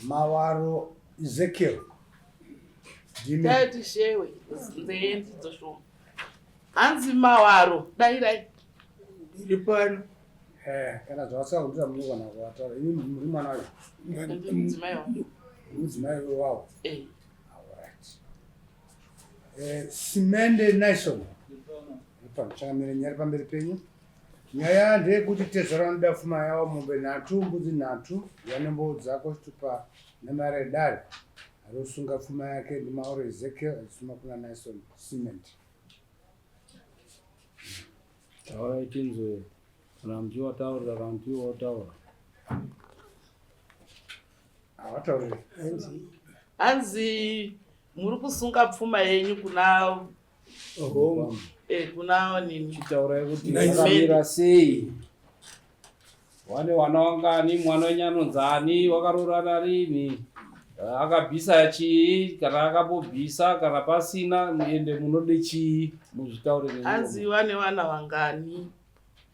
Mawaro Ezekiel. Tati shewe nzendi dzosho. Anzi Mawaro dai. Lipano. Kana zvawasa kuti munhu kana kuwataura ini muri mwana wacho. Mudzimai wavo. Simende Naison. Chakamira nyari pamberi penyu. Nyaya ndeyekuti tezvara vanoda pfuma yavo mombe 3 mbudzi 3 yanembo dzako chitupa nemari edare rosunga pfuma yake ndiMauro Ezekiel achisuma kuna Naison Cement. Taura ichinzwe kana mchiwataurira kana mchiwotaura. Awataurire. Anzi muri kusunga pfuma yenyu kuna kuna nini? Chitaura kuti nakamira sei? Wane wana wangani mwana wenyanonzani wakarorana rini? Akabvisa chii kana akambobvisa kana pasina muende munode chii muzvitaure. Anzi wane wana wangani?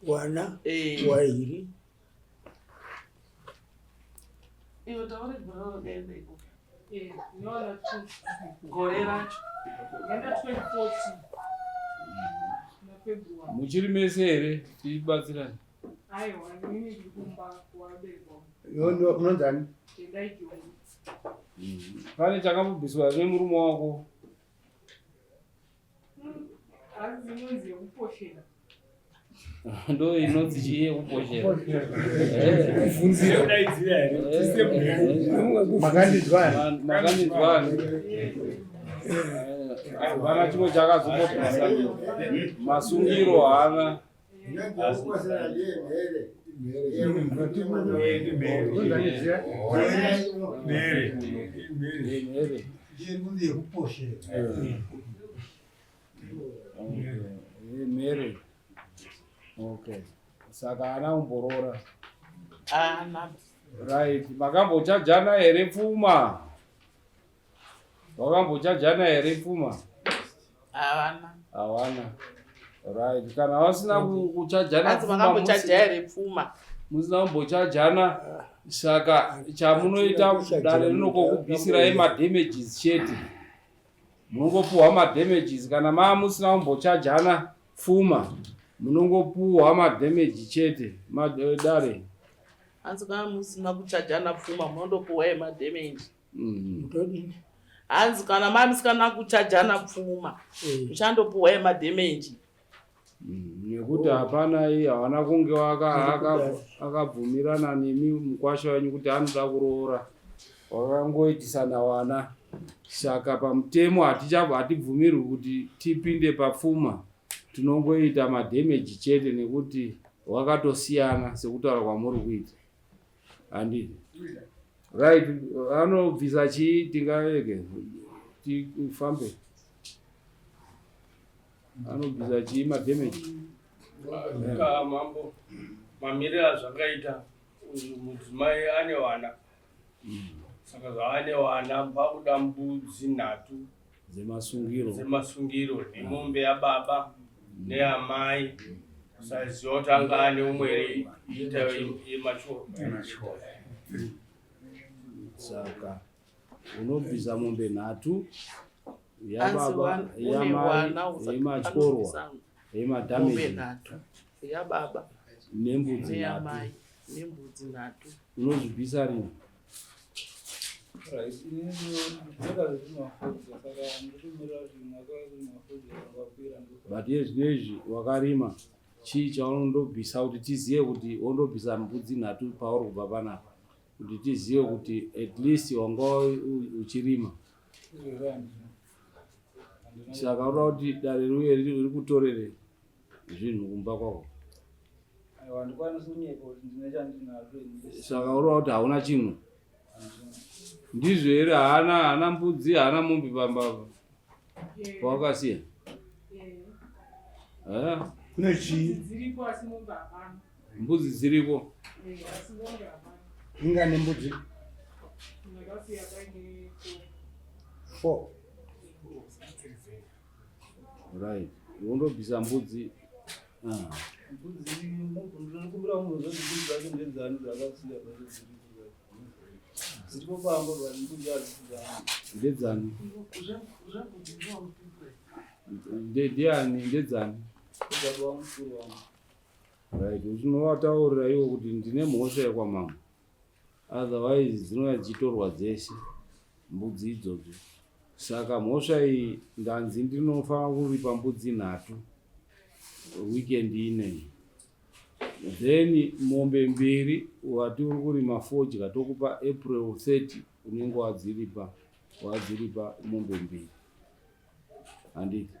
Wana wairi. Iyo taure gororo gende. Nyola tu gore racho. Ngenda 2014. Muchiri mese here tibatsirane. Aiwa nini ndikumba kuwabeko. Yo unonzani? Ndaiki. Pane chakambobviswa nemurume wako. Azinozi kuposhera. Ndo inonzi chiye kuposhera. Funzira daidzira here. Makandidzwana. Vana chimwe chakazopopisa masungiro haana. Mere. Okay. Saka ana umborora. Right. Makambochajana here pfuma. Wakambochajana here pfuma? Hawana. Right. Kana wasina kuchajana pfuma. Makambochajana here pfuma. Musina kumbochajana saka chamunoita dare rinokokubvisirai madamages chete. Munongopuwa madamages kana musina kumbochajana pfuma. Munongopuwa madamage chete. Dare. Anzi kana musina kuchajana pfuma munondopuwa madamage. Anzi kana mamisikana kuchajana pfuma muchandopuwa madamage. Nekuti hapana hawana kunge akabvumirana nemi mukwasha wenyu kuti anoda kuroora. Wakangoitisana wana. Saka pamutemo hatibvumirwi kuti tipinde papfuma. Tinongoita madamage chete nekuti wakatosiyana sekutaura kwamuri kuita. Handidi. Right, anobvisa chii tingaveke tifambe. Anobvisa chii madamage. Mambo mamirira zvakaita mudzimai ane wana. Saka zvaane wana pakuda mbudzi 3 dzemasungiro nemombe yababa neyamai. Saziva kuti anga ane umwe ita yemachoro. Saka unobvisa mombe 3 yababa yamai yemachorwa yemadamage yababa nembudzi neyamai nembudzi 3 unozvibvisa rini? But yezvinezvi wakarima chii chaunondobvisa kuti tizive kuti wondobvisa mbudzi 3 pauri kubva panapa kuti tizive kuti at least wanga uchirima. Saka unoda kuti dare riuye riri kutorere zvinhu kumba kwako. Saka unoda kuti hauna chinhu. Ndizvo here haana mbudzi haana mombe pambapa pawakasiya. Kune chii? Mbudzi dziripo. Ingane mbudzi? 4. Right. Wondobvisa mbudzi. ndedzani ndiani ndedzani right uchinovataurira iwo kuti ndine mhosva yekwamama otherwise dzinouya dzichitorwa dzese mbudzi idzodzo saka mhosva iyi ndanzi ndinofanira kuripa mbudzi 3 weekend ineyi then mombe 2 wati uri kurima 4 jikatokupa April 30 unenge wadziripa mombe 2 handiti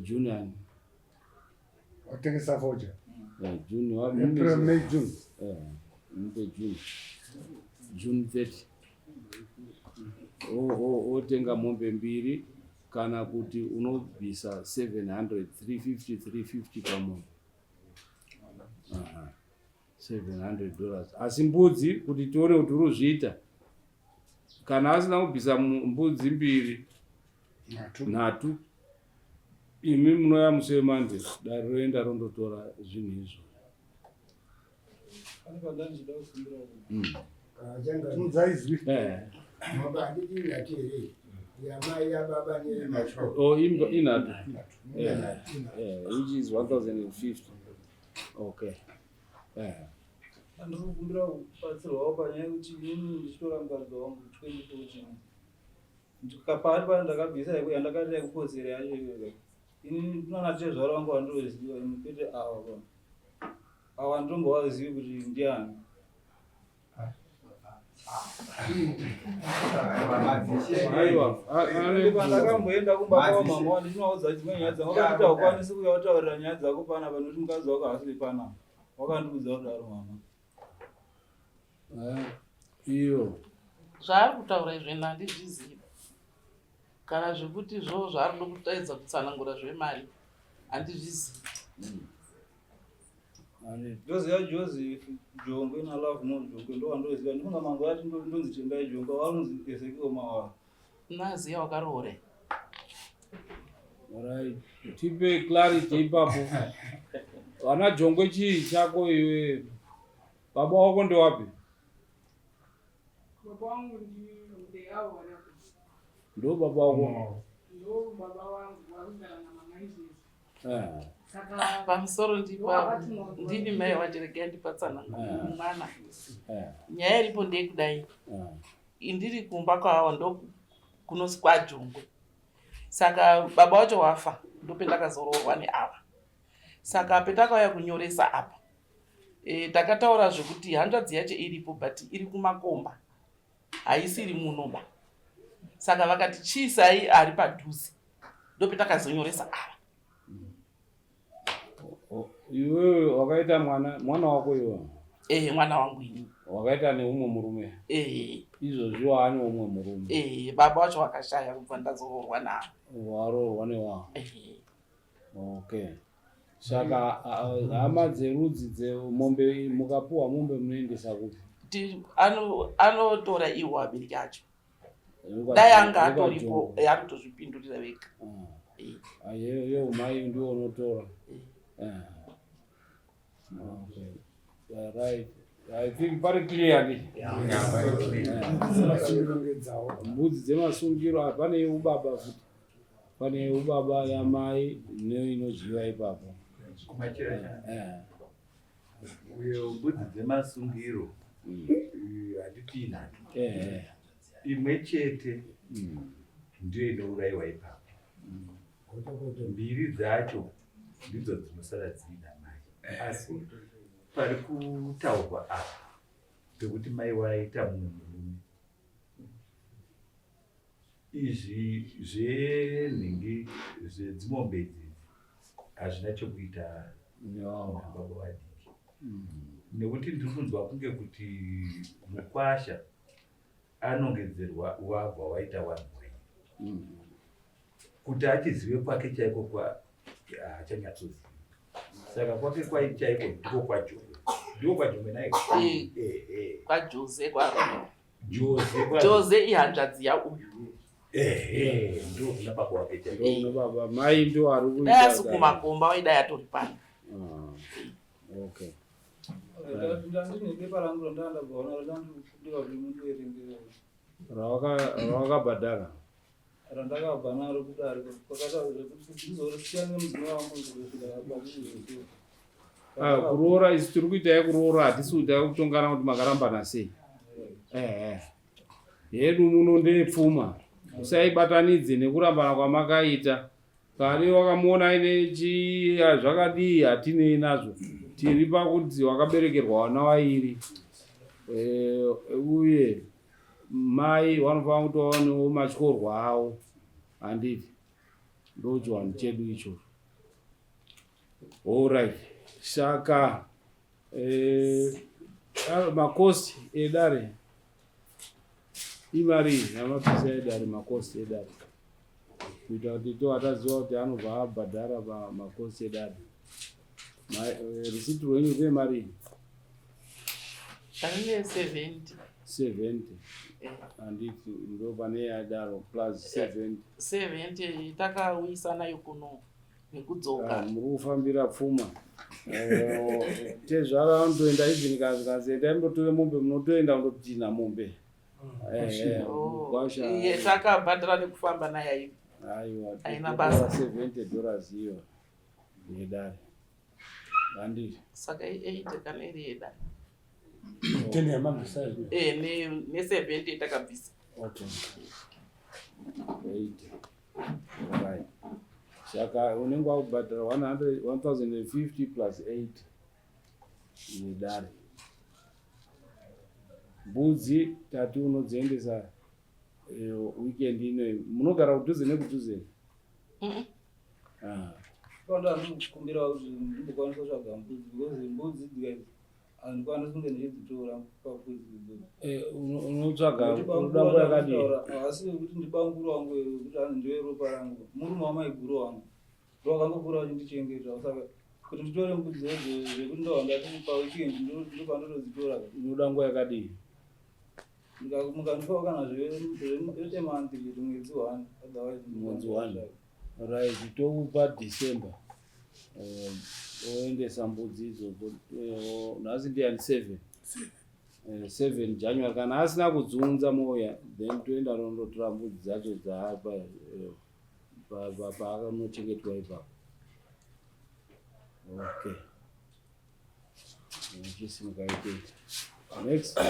June yani watengesa foja June wa April May June June 30 otenga mombe 2 kana kuti unobvisa 700 350 pamombe $700 asi mbudzi kuti tione kuti uruzviita kana asina kubvisa mbudzi 2 3 imi munoya musemande dare roenda rondotora zvinhu izvo Mzaizwi inatu which is 1050 okay andikukumbira kubatsirwawo panyaya yekuti inini ndichitora mukadzi wangu 2014 ndikapari pane ndakabvisa yandakati yakukozera yacho iyoyo inini ndinonatezvaro vangu vandoziva kwete awa ndongovazivi kuti ndiani ndakamboenda kumbapa wamama wani ndinovaudza kuti dzimwe nyaya dzangu vakati haukwanisi kuuya utaurira nyaya dzako pana panoti mukadzi wako haasiri pana wakandiudza kudaro mama iyo zvaari kutaura izvi handizvizivi kana zvekuti zvo zvaari kuda kutaedza kutsanangura zvemari handizvizivi ndoziva Joseph Jongwe naLove No Jongwe ndo wandoziva ndifunga mangu ati ndonzi Tendai Jongwe wanonzi Ezekiel Mawara naziya wakaroore right tipe clarity ipapo wana Jongwe chii chako iwe baba wako ndewapi Baba wangu ndio ndo baba wako ndo baba wangu warugara na mama hizi pamusoro ndini mai wachiregea ndipatsanangura mwana nyaya iripo ndeyekudai indiri kumba kwawo ndo kunozi kwaJongwe saka baba wacho wafa ndopendakazoroorwa neava saka petakauya kunyoresa apa takataura zvekuti hanzvadzi yacho iripo but iri kumakomba haisiri munoba saka vakati chiisai ari padhuze ndopetakazonyoresa ava iwewe wakaita mwana wako iwe mwana wangu ini wakaita neumwe murume izvozvi waane umwe murume baba wacho wakashaya kubva ndazoroorwa navo waroorwa newawo okay saka hama dzerudzi dzemombe mukapuwa mombe munoendesa kupi anotora iwo abereki acho dai anga atoripo arikutozvipindurira vega yeyo mai ndiwo unotora right I think pari clear ni mbudzi dzemasungiro hapane ubaba futi pane ubaba yamai neinoziva ipapo uyo mbudzi dzemasungiro hatiti nhatu imwe chete ndiyo inourayiwa ipapo 2 dzacho ndidzo dzinosara dziina mai asi pari kutaurwa apa pekuti mai waita munhu murume izvi zvenhingi zvedzimombe idzi hazvina chokuita nababa vadiki nekuti ndiri kunzwa kunge kuti mukwasha anongedzerwa wabva waita wanhu kuti achizive kwake chaiko haachanyatsoziva saka kwake kwai chaiko ndiko kwaJongwe ndiko kwaJongwe naye kwaJose Jose ihanzvadzi yauyu ndio kuna baba wake chaiko baba mai ndio ari kuita dai asi kumakomba waidai atori pano Okay. ndandine bepa rangu randandabvaona randandikudiwa kuti mundoerengera rawakabhadhara randakabva naro kudari kwakati ndizorisiya nemudzimai wangu kusvika kuroora isi tiri kuitai kuroora hatisi kutai kutongana kuti makarambana sei hedu muno ndepfuma usaibatanidze nekurambana kwamakaita kare wakamuona aine zvakadii hatinei nazvo tiri pakuti wakaberekerwa vana vairi uye mai vanofanira kuti vaonewo matyorwa avo handiti ndochiwanhu chedu ichocho. Alright, saka makosti edare imari yamatisa edare makosti edare kuita kuti towataziva kuti anobva abhadhara pamakosti edare. Risiti rwenyu remari Tanine 70. 70 handiti ndo pane yadaro plus 70 takawisa nayo kuno nekudzoka. Muri kufambira pfuma tezvara vanotoenda izini kazienda imbotora mombe munotoenda kundotina mombe Iye takabhadhara nekufamba nayo aiwa aina basa $70 iyo yedare handiti saka 8 kana iri yedare ne70 takabvisa. Okay. 8. Right. Saka unenge wakubhadhara 1050 plus 8 yedare. Mbudzi tati unodziendesa weekend ino munogara kudhuze nekudhuze. Kwanda ndikumbira kuti ndikwanisa kutsvaga mbudzi because mbudzi dzikazi handikwanisi kunge ndichidzitora papudzi unotsvaga rudango yakadii asi kuti ndibanguru wangu kuti ani ndiwe ropa rangu murume wamaiguru wangu ndowakangokura vachindichengeta saka kuti nditore mbudzi edzo zvekuti ndowandati paweekend ndopandinodzitora rudango yakadii mukandipawo kana zveemanthi kuti mwedzi 1 mwedzi 1 right tokupa December oendesa mbudzi idzodzo nhasi ndiani 7 January kana asina kudziunza moya then toenda rondotora mbudzi dzacho dzaapa paakanochengetwa ipapo. Okay, chisimukaitei next